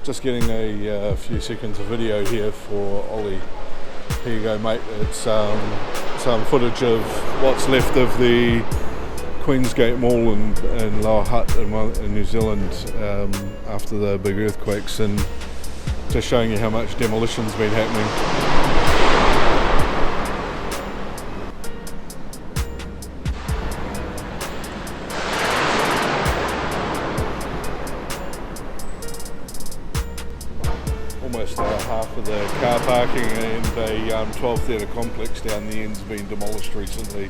Just getting a few seconds of video here for Ollie. Here you go, mate. It's some footage of what's left of the Queensgate Mall in Lower Hutt in New Zealand after the big earthquakes, and just showing you how much demolition's been happening. Almost half of the car parking and a 12 theatre complex down the end's been demolished recently,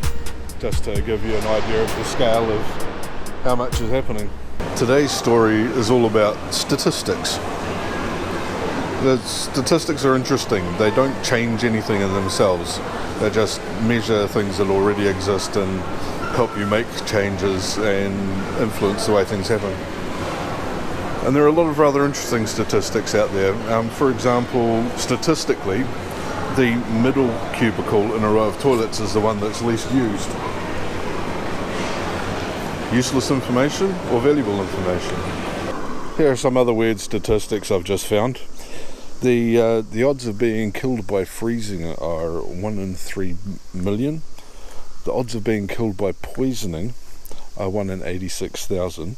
just to give you an idea of the scale of how much is happening. Today's story is all about statistics. The statistics are interesting. They don't change anything in themselves. They just measure things that already exist and help you make changes and influence the way things happen. And there are a lot of rather interesting statistics out there. For example, statistically, the middle cubicle in a row of toilets is the one that's least used. Useless information or valuable information? Here are some other weird statistics I've just found. The odds of being killed by freezing are 1 in 3 million. The odds of being killed by poisoning are 1 in 86,000.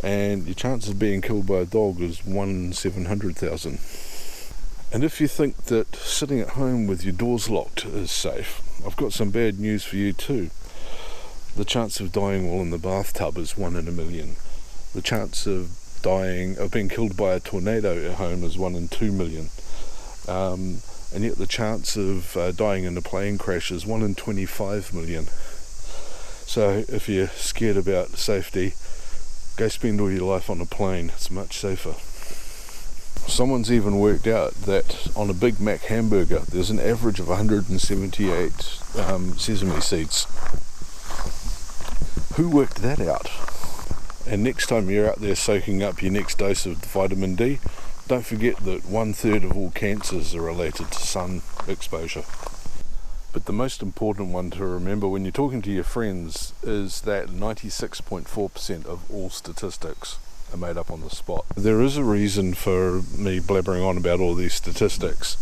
And your chance of being killed by a dog is 1 in 700,000. And if you think that sitting at home with your doors locked is safe, I've got some bad news for you too. The chance of dying while in the bathtub is 1 in a million. The chance of being killed by a tornado at home is 1 in 2 million. And yet the chance of dying in a plane crash is 1 in 25 million. So if you're scared about safety, go spend all your life on a plane. It's much safer. Someone's even worked out that on a Big Mac hamburger there's an average of 178 sesame seeds. Who worked that out? And next time you're out there soaking up your next dose of vitamin D, don't forget that 1/3 of all cancers are related to sun exposure. But the most important one to remember when you're talking to your friends is that 96.4% of all statistics are made up on the spot. There is a reason for me blabbering on about all these statistics,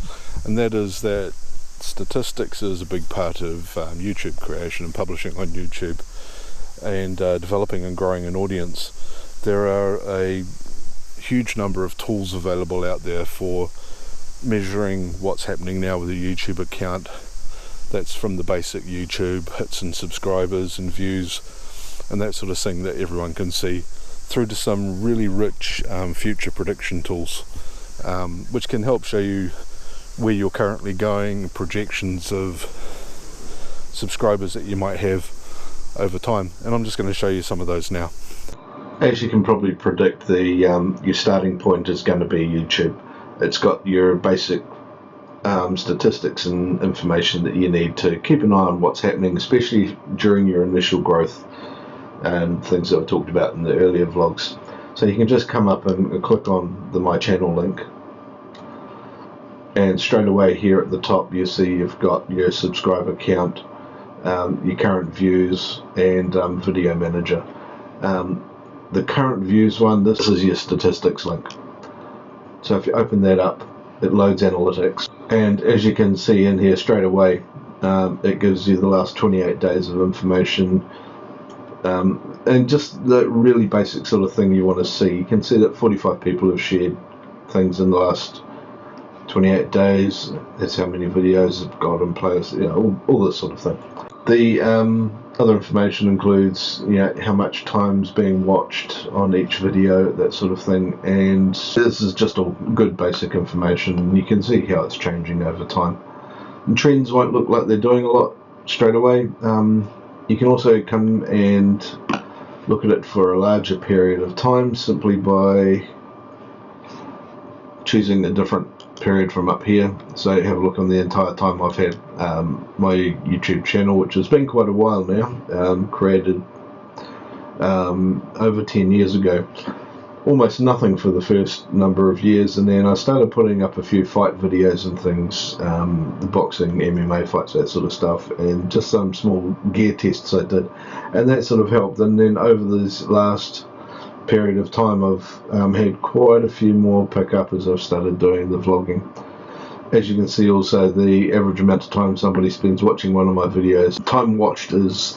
and that is that statistics is a big part of YouTube creation and publishing on YouTube and developing and growing an audience. There are a huge number of tools available out there for measuring what's happening now with a YouTube account. That's from the basic YouTube hits and subscribers and views and that sort of thing that everyone can see, through to some really rich future prediction tools, which can help show you where you're currently going, projections of subscribers that you might have over time. And I'm just going to show you some of those now. As you can probably predict, your starting point is going to be YouTube. It's got your basic statistics and information that you need to keep an eye on what's happening, especially during your initial growth and things that I've talked about in the earlier vlogs. So you can just come up and click on the My Channel link, and straight away here at the top you see you've got your subscriber count, your current views, and video manager. The current views one, this is your statistics link. So if you open that up, it loads analytics, and as you can see in here straight away, it gives you the last 28 days of information, and just the really basic sort of thing you want to see. You can see that 45 people have shared things in the last 28 days. That's how many videos have got in place, all this sort of thing. The other information includes how much time's being watched on each video, that sort of thing, and this is just all good basic information, and you can see how it's changing over time. And trends won't look like they're doing a lot straight away. You can also come and look at it for a larger period of time simply by choosing a different period from up here. So have a look on the entire time I've had my YouTube channel, which has been quite a while now, created over 10 years ago. Almost nothing for the first number of years, and then I started putting up a few fight videos and things, the boxing, MMA fights, that sort of stuff, and just some small gear tests I did, and that sort of helped. And then over these last period of time I've had quite a few more pick up as I've started doing the vlogging. As you can see also, the average amount of time somebody spends watching one of my videos. Time watched is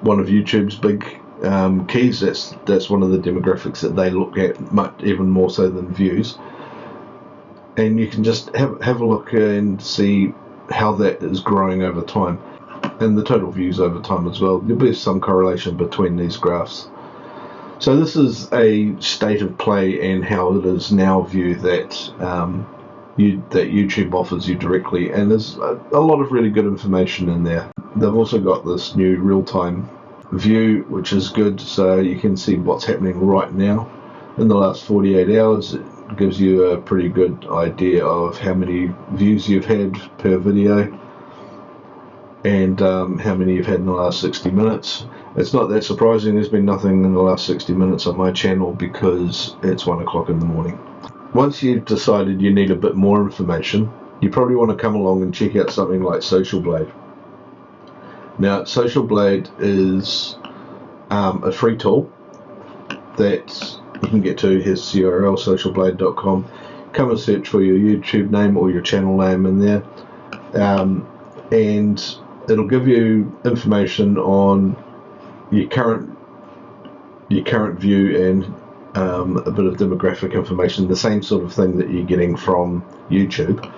one of YouTube's big keys. That's one of the demographics that they look at, even more so than views. And you can just have a look and see how that is growing over time, and the total views over time as well. There'll be some correlation between these graphs. So this is a state of play and how it is now viewed that that YouTube offers you directly, and there's a lot of really good information in there. They've also got this new real-time view, which is good, so you can see what's happening right now in the last 48 hours. It gives you a pretty good idea of how many views you've had per video and how many you've had in the last 60 minutes. It's not that surprising, there's been nothing in the last 60 minutes on my channel because it's 1 o'clock in the morning. Once you've decided you need a bit more information, you probably want to come along and check out something like Social Blade. Now, Social Blade is a free tool that you can get to. Here's the URL, socialblade.com. Come and search for your YouTube name or your channel name in there, and it'll give you information on your current view and a bit of demographic information, the same sort of thing that you're getting from YouTube,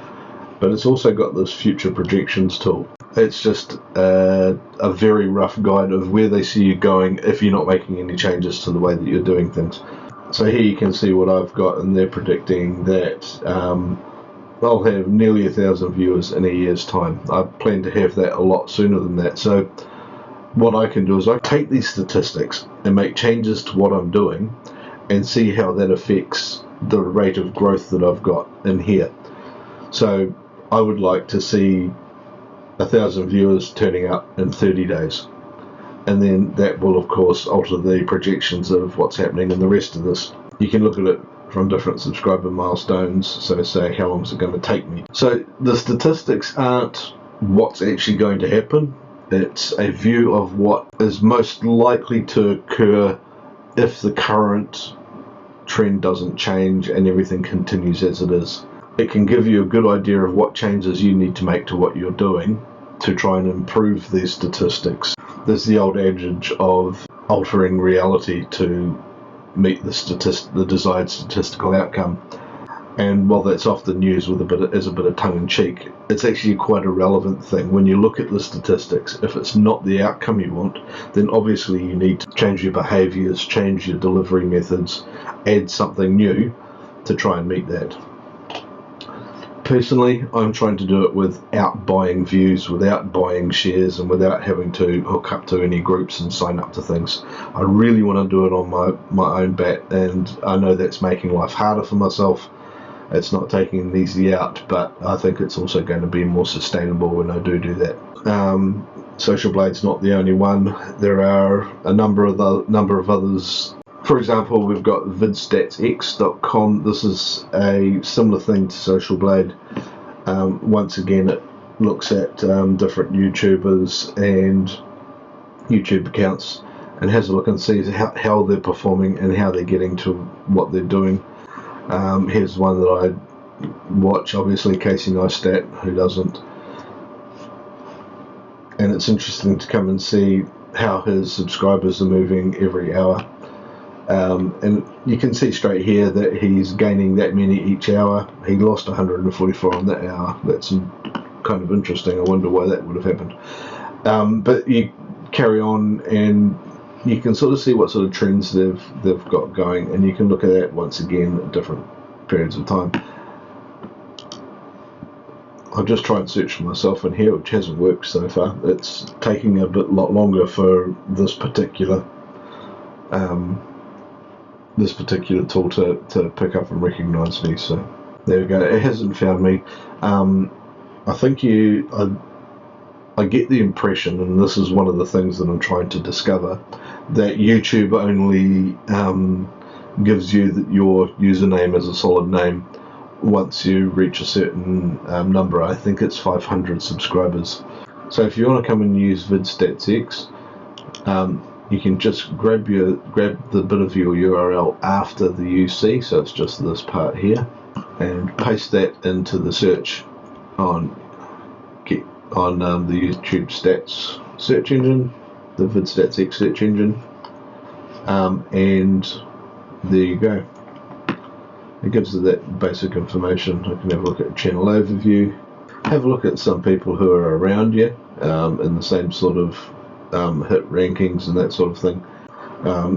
but it's also got this future projections tool. It's just a very rough guide of where they see you going if you're not making any changes to the way that you're doing things. So here you can see what I've got, and they're predicting that I'll have nearly 1,000 viewers in a year's time. I plan to have that a lot sooner than that. So what I can do is I take these statistics and make changes to what I'm doing and see how that affects the rate of growth that I've got in here. So I would like to see 1,000 viewers turning up in 30 days, and then that will of course alter the projections of what's happening in the rest of this. You can look at it from different subscriber milestones, so say how long is it going to take me. So the statistics aren't what's actually going to happen, it's a view of what is most likely to occur if the current trend doesn't change and everything continues as it is. It can give you a good idea of what changes you need to make to what you're doing to try and improve these statistics. There's the old adage of altering reality to meet the desired statistical outcome, and while that's often used with a bit of tongue-in-cheek, it's actually quite a relevant thing. When you look at the statistics, if it's not the outcome you want, then obviously you need to change your behaviours, change your delivery methods, add something new to try and meet that. Personally, I'm trying to do it without buying views, without buying shares, and without having to hook up to any groups and sign up to things. I really want to do it on my own bat, and I know that's making life harder for myself. It's not taking it easy out, but I think it's also going to be more sustainable when I do that. Social Blade's not the only one. There are a number of others. For example, we've got vidstatsx.com. This is a similar thing to Social Blade. Once again, it looks at different YouTubers and YouTube accounts and has a look and sees how they're performing and how they're getting to what they're doing. Here's one that I watch, obviously Casey Neistat, who doesn't? And it's interesting to come and see how his subscribers are moving every hour. And you can see straight here that he's gaining that many each hour. He lost 144 on that hour. That's kind of interesting. I wonder why that would have happened. But you carry on and you can sort of see what sort of trends they've got going, and you can look at that once again at different periods of time. I'll just try and search for myself in here, which hasn't worked so far. It's taking a lot longer for this particular tool to pick up and recognise me. So there we go. It hasn't found me. I think I get the impression, and this is one of the things that I'm trying to discover, that YouTube only gives you your username as a solid name once you reach a certain number. I think it's 500 subscribers. So if you want to come and use vidstatsx, you can just grab the bit of your URL after the UC, so it's just this part here, and paste that into the search on the YouTube stats search engine, the VidStatsX search engine, and there you go. It gives you that basic information. I can have a look at channel overview, have a look at some people who are around you in the same sort of hit rankings and that sort of thing.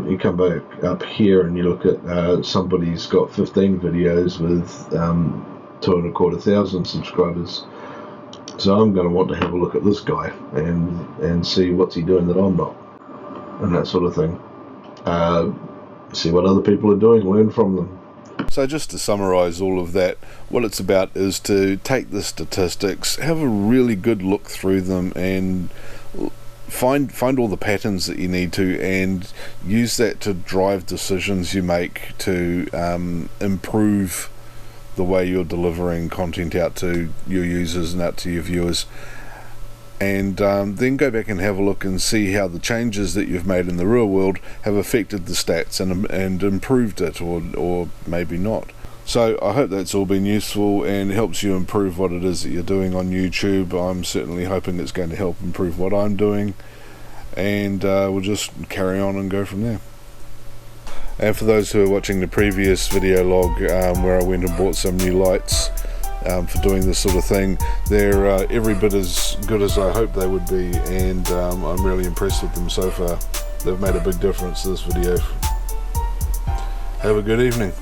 You come back up here and you look at somebody's got 15 videos with 2,250 subscribers. So I'm going to want to have a look at this guy and see what's he doing that I'm not, and that sort of thing. See what other people are doing, learn from them. So just to summarize all of that, what it's about is to take the statistics, have a really good look through them, and find all the patterns that you need to, and use that to drive decisions you make to improve the way you're delivering content out to your users and out to your viewers. And then go back and have a look and see how the changes that you've made in the real world have affected the stats and improved it, or maybe not. So I hope that's all been useful and helps you improve what it is that you're doing on YouTube. I'm certainly hoping it's going to help improve what I'm doing, and we'll just carry on and go from there. And for those who are watching the previous video log where I went and bought some new lights for doing this sort of thing, they're every bit as good as I hoped they would be, and I'm really impressed with them so far. They've made a big difference to this video. Have a good evening.